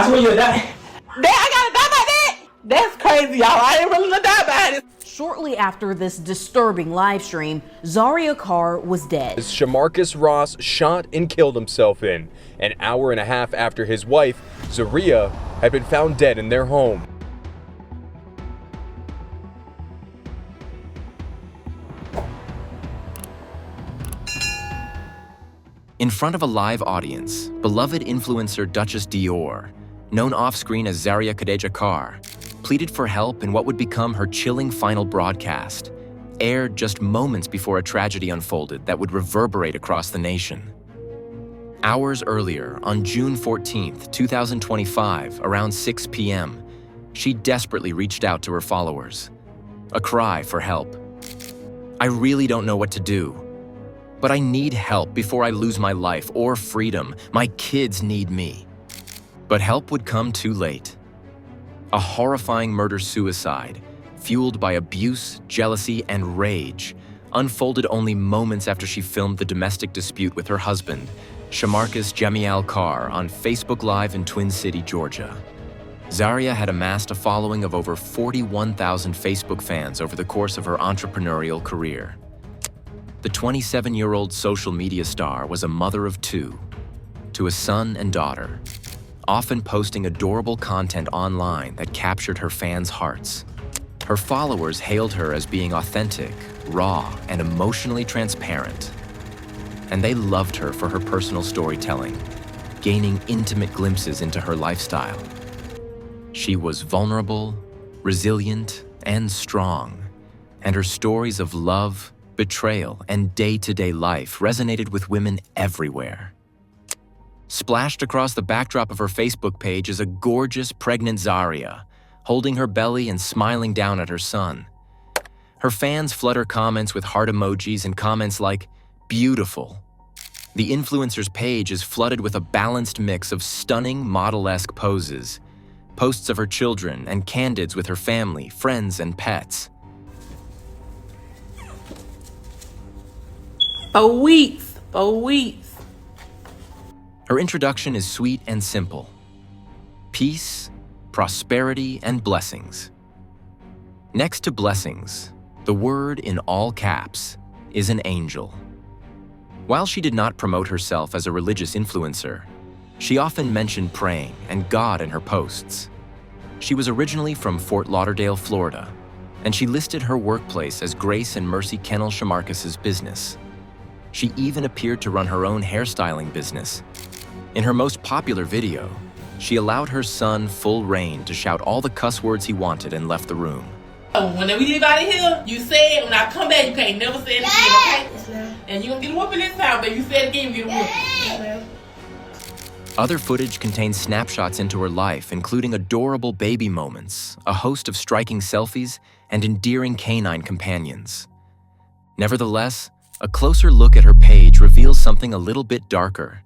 I swear you'll die. Dad, I gotta die by that. That's crazy, y'all. I ain't really gonna die by it. Shortly after this disturbing live stream, Zaria Carr was dead. Shamarcus Ross shot and killed himself in, an hour and a half after his wife, Zaria, had been found dead in their home. In front of a live audience, beloved influencer Dutchess Dior, known off-screen as Zaria Khadejah Carr, pleaded for help in what would become her chilling final broadcast, aired just moments before a tragedy unfolded that would reverberate across the nation. Hours earlier, on June 14th, 2025, around 6 p.m., she desperately reached out to her followers. A cry for help. "I really don't know what to do, but I need help before I lose my life or freedom. My kids need me." But help would come too late. A horrifying murder-suicide, fueled by abuse, jealousy, and rage, unfolded only moments after she filmed the domestic dispute with her husband, Shamarcus Jamiel Carr, on Facebook Live in Twin City, Georgia. Zaria had amassed a following of over 41,000 Facebook fans over the course of her entrepreneurial career. The 27-year-old social media star was a mother of two, to a son and daughter, often posting adorable content online that captured her fans' hearts. Her followers hailed her as being authentic, raw, and emotionally transparent. And they loved her for her personal storytelling, gaining intimate glimpses into her lifestyle. She was vulnerable, resilient, and strong, and her stories of love, betrayal, and day-to-day life resonated with women everywhere. Splashed across the backdrop of her Facebook page is a gorgeous, pregnant Zaria, holding her belly and smiling down at her son. Her fans flood her comments with heart emojis and comments like, "Beautiful." The influencer's page is flooded with a balanced mix of stunning, model-esque poses, posts of her children, and candids with her family, friends, and pets. For weeks. Her introduction is sweet and simple. Peace, prosperity, and blessings. Next to blessings, the word in all caps is an angel. While she did not promote herself as a religious influencer, she often mentioned praying and God in her posts. She was originally from Fort Lauderdale, Florida, and she listed her workplace as Grace and Mercy Kennel Shamarcus's business. She even appeared to run her own hairstyling business. In her most popular video, she allowed her son full reign to shout all the cuss words he wanted and left the room. Whenever we leave out of here, you say it. When I come back, you can't never say it again, okay? Yes, ma'am. And you're gonna get a whooping this time, but you say it again, you get a whooping. Yes, ma'am. Other footage contains snapshots into her life, including adorable baby moments, a host of striking selfies, and endearing canine companions. Nevertheless, a closer look at her page reveals something a little bit darker.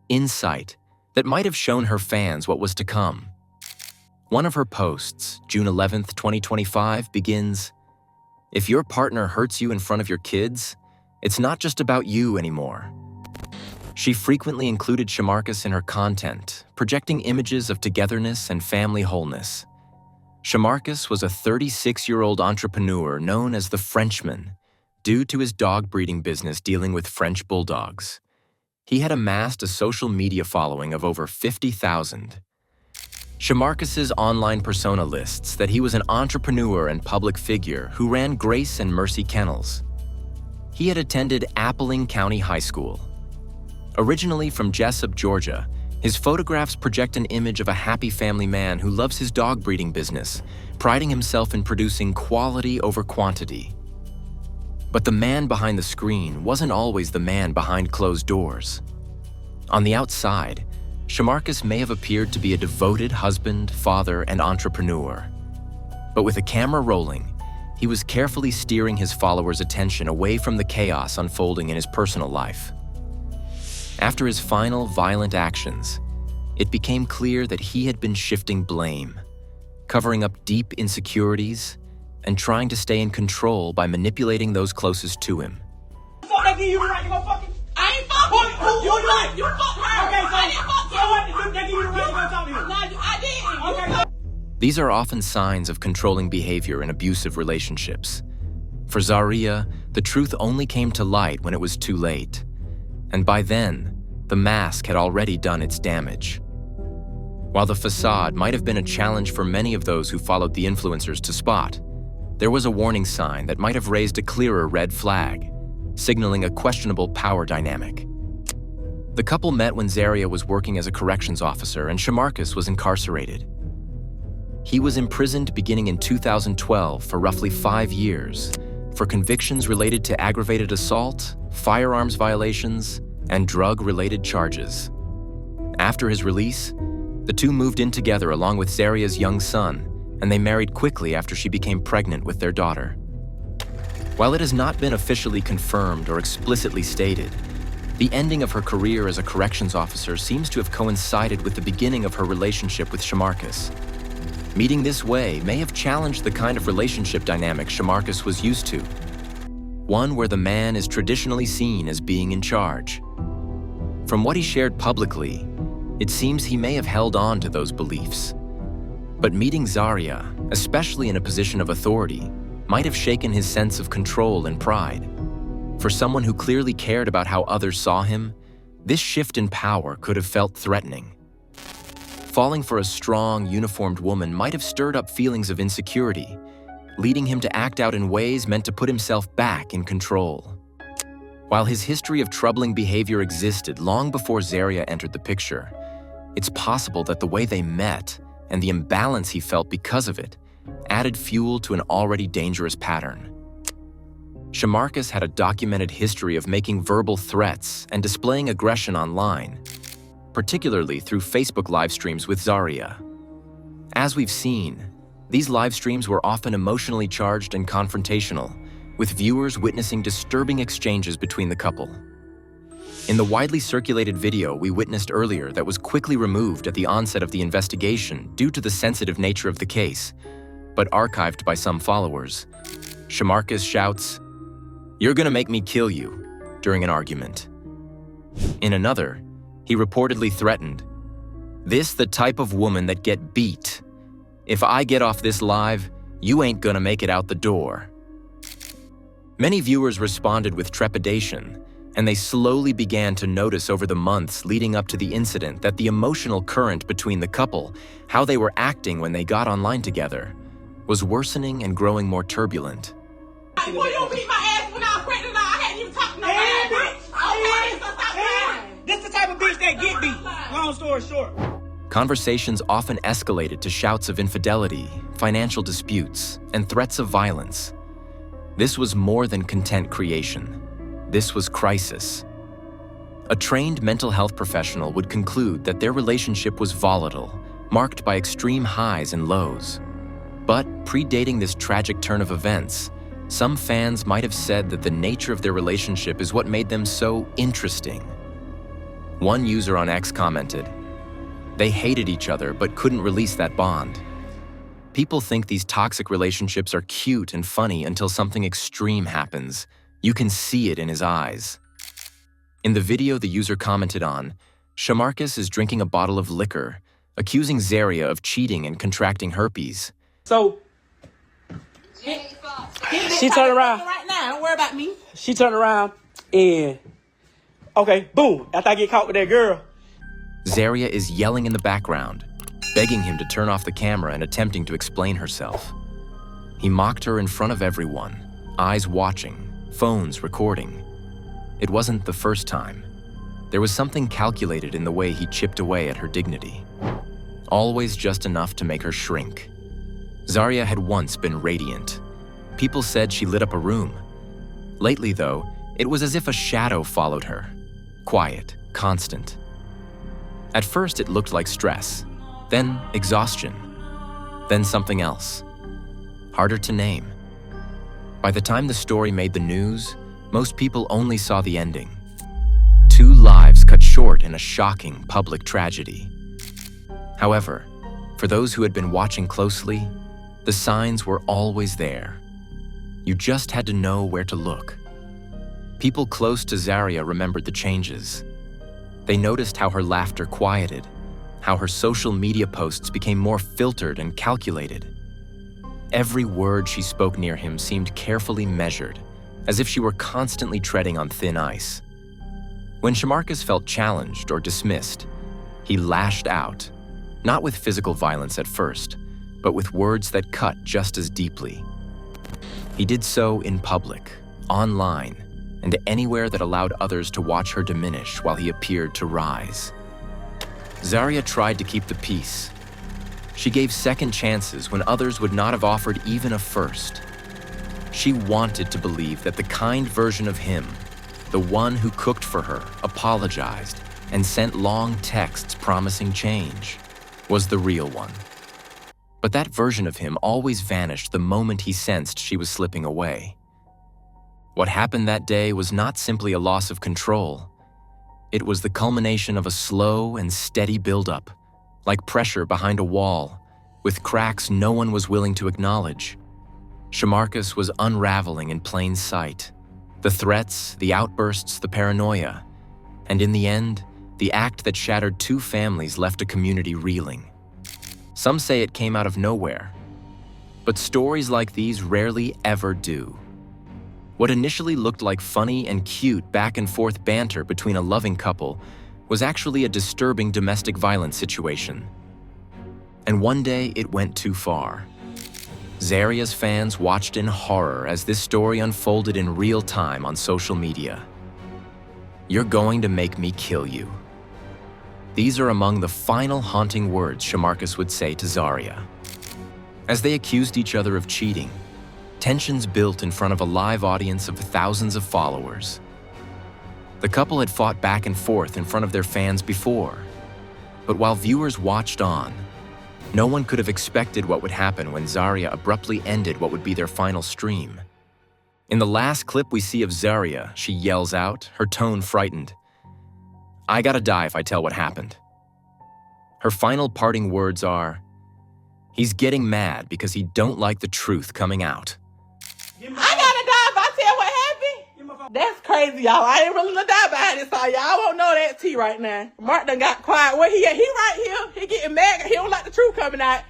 Insight that might have shown her fans what was to come. One of her posts, June 11th, 2025, begins, "If your partner hurts you in front of your kids, it's not just about you anymore." She frequently included Shamarcus in her content, projecting images of togetherness and family wholeness. Shamarcus was a 36-year-old entrepreneur known as the Frenchman, due to his dog breeding business dealing with French bulldogs. He had amassed a social media following of over 50,000. Shamarcus's online persona lists that he was an entrepreneur and public figure who ran Grace and Mercy Kennels. He had attended Appling County High School. Originally from Jessup, Georgia, his photographs project an image of a happy family man who loves his dog breeding business, priding himself in producing quality over quantity. But the man behind the screen wasn't always the man behind closed doors. On the outside, Shamarcus may have appeared to be a devoted husband, father, and entrepreneur. But with a camera rolling, he was carefully steering his followers' attention away from the chaos unfolding in his personal life. After his final violent actions, it became clear that he had been shifting blame, covering up deep insecurities, and trying to stay in control by manipulating those closest to him. I ain't fucking. You fucked her. Okay, so I didn't fuck you. So what? They give you the right to go talk to him. These are often signs of controlling behavior in abusive relationships. For Zaria, the truth only came to light when it was too late. And by then, the mask had already done its damage. While the facade might have been a challenge for many of those who followed the influencers to spot, there was a warning sign that might have raised a clearer red flag, signaling a questionable power dynamic. The couple met when Zaria was working as a corrections officer and Shamarcus was incarcerated. He was imprisoned beginning in 2012 for roughly 5 years for convictions related to aggravated assault, firearms violations, and drug-related charges. After his release, the two moved in together along with Zaria's young son, and they married quickly after she became pregnant with their daughter. While it has not been officially confirmed or explicitly stated, the ending of her career as a corrections officer seems to have coincided with the beginning of her relationship with Shamarcus. Meeting this way may have challenged the kind of relationship dynamic Shamarcus was used to, one where the man is traditionally seen as being in charge. From what he shared publicly, it seems he may have held on to those beliefs. But meeting Zaria, especially in a position of authority, might have shaken his sense of control and pride. For someone who clearly cared about how others saw him, this shift in power could have felt threatening. Falling for a strong, uniformed woman might have stirred up feelings of insecurity, leading him to act out in ways meant to put himself back in control. While his history of troubling behavior existed long before Zaria entered the picture, it's possible that the way they met and the imbalance he felt because of it added fuel to an already dangerous pattern. Shamarcus had a documented history of making verbal threats and displaying aggression online, particularly through Facebook live streams with Zaria. As we've seen, these live streams were often emotionally charged and confrontational, with viewers witnessing disturbing exchanges between the couple. In the widely circulated video we witnessed earlier that was quickly removed at the onset of the investigation due to the sensitive nature of the case, but archived by some followers, Shamarcus shouts, "You're gonna make me kill you," during an argument. In another, he reportedly threatened, "This the type of woman that get beat. If I get off this live, you ain't gonna make it out the door." Many viewers responded with trepidation, and they slowly began to notice over the months leading up to the incident that the emotional current between the couple, how they were acting when they got online together, was worsening and growing more turbulent. Well, you beat my ass when I was pregnant. I hadn't even talked to nobody. This the type of bitch that get beat. Long story short. Conversations often escalated to shouts of infidelity, financial disputes, and threats of violence. This was more than content creation. This was crisis. A trained mental health professional would conclude that their relationship was volatile, marked by extreme highs and lows. But predating this tragic turn of events, some fans might have said that the nature of their relationship is what made them so interesting. One user on X commented, "They hated each other but couldn't release that bond." People think these toxic relationships are cute and funny until something extreme happens. You can see it in his eyes. In the video the user commented on, Shamarcus is drinking a bottle of liquor, accusing Zaria of cheating and contracting herpes. So she turned around. Right now, don't worry about me. She turned around and, okay, boom. After I get caught with that girl. Zaria is yelling in the background, begging him to turn off the camera and attempting to explain herself. He mocked her in front of everyone, eyes watching, phones recording. It wasn't the first time. There was something calculated in the way he chipped away at her dignity. Always just enough to make her shrink. Zaria had once been radiant. People said she lit up a room. Lately, though, it was as if a shadow followed her. Quiet, constant. At first, it looked like stress, then exhaustion, then something else. Harder to name. By the time the story made the news, most people only saw the ending. 2 lives cut short in a shocking public tragedy. However, for those who had been watching closely, the signs were always there. You just had to know where to look. People close to Zaria remembered the changes. They noticed how her laughter quieted, how her social media posts became more filtered and calculated. Every word she spoke near him seemed carefully measured, as if she were constantly treading on thin ice. When Shamarcus felt challenged or dismissed, he lashed out, not with physical violence at first, but with words that cut just as deeply. He did so in public, online, and anywhere that allowed others to watch her diminish while he appeared to rise. Zaria tried to keep the peace. She gave second chances when others would not have offered even a first. She wanted to believe that the kind version of him, the one who cooked for her, apologized, and sent long texts promising change, was the real one. But that version of him always vanished the moment he sensed she was slipping away. What happened that day was not simply a loss of control. It was the culmination of a slow and steady buildup, like pressure behind a wall, with cracks no one was willing to acknowledge. Shamarcus was unraveling in plain sight. The threats, the outbursts, the paranoia, and in the end, the act that shattered two families left a community reeling. Some say it came out of nowhere, but stories like these rarely ever do. What initially looked like funny and cute back-and-forth banter between a loving couple was actually a disturbing domestic violence situation. And one day, it went too far. Zaria's fans watched in horror as this story unfolded in real time on social media. "You're going to make me kill you." These are among the final haunting words Shamarcus would say to Zaria. As they accused each other of cheating, tensions built in front of a live audience of thousands of followers. The couple had fought back and forth in front of their fans before, but while viewers watched on, no one could have expected what would happen when Zaria abruptly ended what would be their final stream. In the last clip we see of Zaria, she yells out, her tone frightened, "I gotta die if I tell what happened." Her final parting words are, "He's getting mad because he don't like the truth coming out." I gotta die if I tell what happened? That's crazy, y'all. I ain't really gonna die behind this, so y'all won't know that tea right now. Mark done got quiet. Where he at? He right here. He getting mad. He don't like the truth coming out.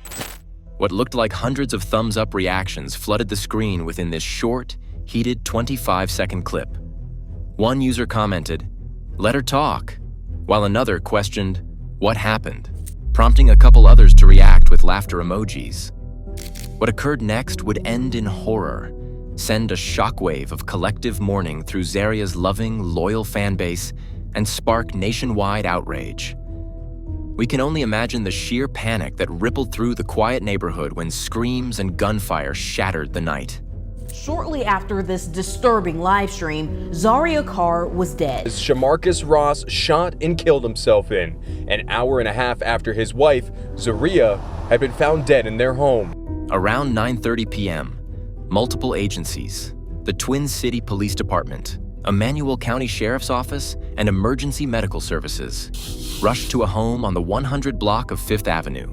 What looked like hundreds of thumbs-up reactions flooded the screen within this short, heated 25-second clip. One user commented, "Let her talk," while another questioned, "What happened?" prompting a couple others to react with laughter emojis. What occurred next would end in horror, send a shockwave of collective mourning through Zaria's loving, loyal fan base, and spark nationwide outrage. We can only imagine the sheer panic that rippled through the quiet neighborhood when screams and gunfire shattered the night. Shortly after this disturbing live stream, Zaria Carr was dead. Shamarcus Ross shot and killed himself in, an hour and a half after his wife, Zaria, had been found dead in their home. Around 9:30 p.m., multiple agencies, the Twin City Police Department, Emmanuel County Sheriff's Office, and Emergency Medical Services rushed to a home on the 100 block of 5th Avenue.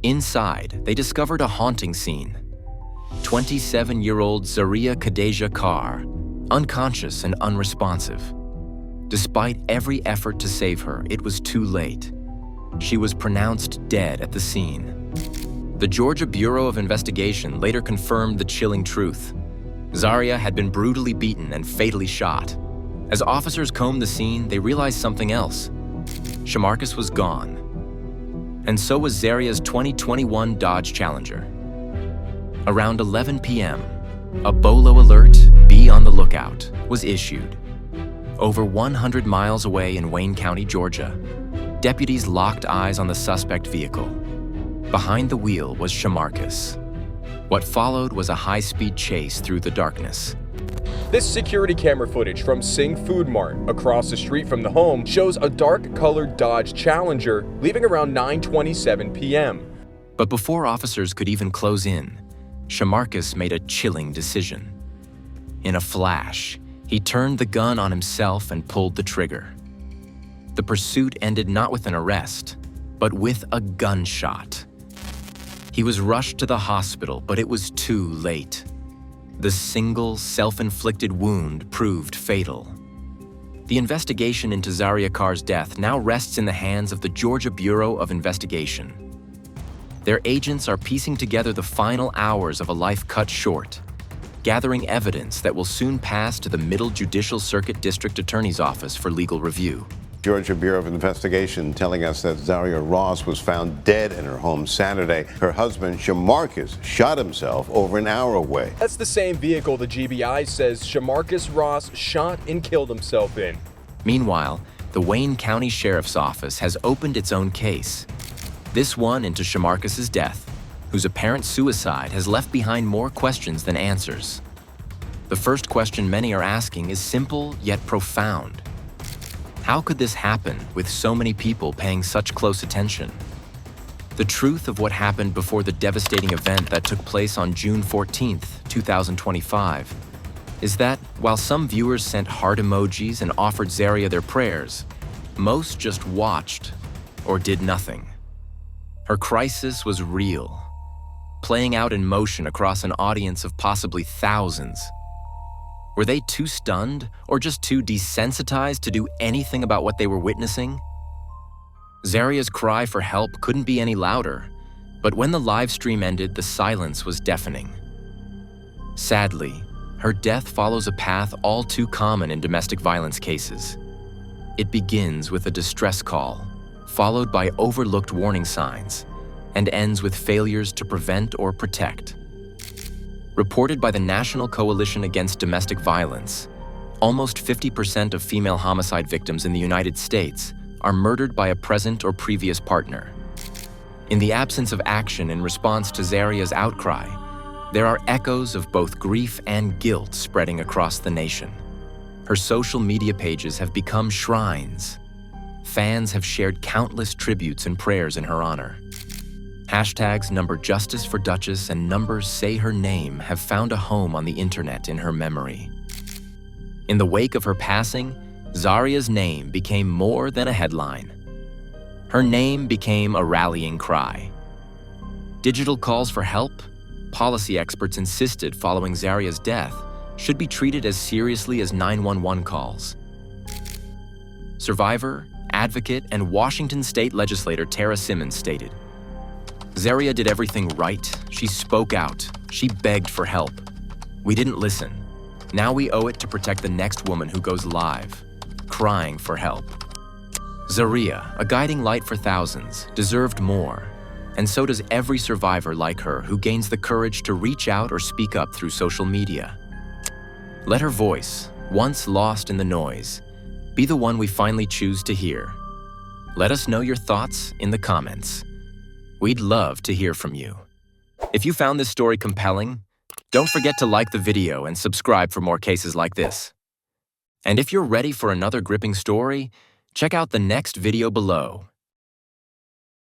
Inside, they discovered a haunting scene. 27-year-old Zaria Khadejah Carr, unconscious and unresponsive. Despite every effort to save her, it was too late. She was pronounced dead at the scene. The Georgia Bureau of Investigation later confirmed the chilling truth. Zaria had been brutally beaten and fatally shot. As officers combed the scene, they realized something else. Shamarcus was gone. And so was Zaria's 2021 Dodge Challenger. Around 11 p.m., a BOLO alert, be on the lookout, was issued. Over 100 miles away in Wayne County, Georgia, deputies locked eyes on the suspect vehicle. Behind the wheel was Shamarcus. What followed was a high-speed chase through the darkness. This security camera footage from Sing Food Mart across the street from the home shows a dark-colored Dodge Challenger leaving around 9:27 p.m. But before officers could even close in, Shamarcus made a chilling decision. In a flash, he turned the gun on himself and pulled the trigger. The pursuit ended not with an arrest, but with a gunshot. He was rushed to the hospital, but it was too late. The single, self-inflicted wound proved fatal. The investigation into Zaria Carr's death now rests in the hands of the Georgia Bureau of Investigation. Their agents are piecing together the final hours of a life cut short, gathering evidence that will soon pass to the Middle Judicial Circuit District Attorney's Office for legal review. Georgia Bureau of Investigation telling us that Zaria Ross was found dead in her home Saturday. Her husband, Shamarcus, shot himself over an hour away. That's the same vehicle the GBI says Shamarcus Ross shot and killed himself in. Meanwhile, the Wayne County Sheriff's Office has opened its own case, this one into Shamarcus's death, whose apparent suicide has left behind more questions than answers. The first question many are asking is simple yet profound. How could this happen with so many people paying such close attention? The truth of what happened before the devastating event that took place on June 14th, 2025, is that while some viewers sent heart emojis and offered Zaria their prayers, most just watched or did nothing. Her crisis was real, playing out in motion across an audience of possibly thousands. Were they too stunned or just too desensitized to do anything about what they were witnessing? Zaria's cry for help couldn't be any louder, but when the live stream ended, the silence was deafening. Sadly, her death follows a path all too common in domestic violence cases. It begins with a distress call, followed by overlooked warning signs, and ends with failures to prevent or protect. Reported by the National Coalition Against Domestic Violence, almost 50% of female homicide victims in the United States are murdered by a present or previous partner. In the absence of action in response to Zaria's outcry, there are echoes of both grief and guilt spreading across the nation. Her social media pages have become shrines. Fans have shared countless tributes and prayers in her honor. Hashtags number Justice for Dutchess and numbers Say Her Name have found a home on the internet in her memory. In the wake of her passing, Zaria's name became more than a headline. Her name became a rallying cry. Digital calls for help, policy experts insisted following Zaria's death, should be treated as seriously as 911 calls. Survivor, advocate, and Washington State legislator Tara Simmons stated, "Zaria did everything right. She spoke out. She begged for help. We didn't listen. Now we owe it to protect the next woman who goes live, crying for help." Zaria, a guiding light for thousands, deserved more, and so does every survivor like her who gains the courage to reach out or speak up through social media. Let her voice, once lost in the noise, be the one we finally choose to hear. Let us know your thoughts in the comments. We'd love to hear from you. If you found this story compelling, don't forget to like the video and subscribe for more cases like this. And if you're ready for another gripping story, check out the next video below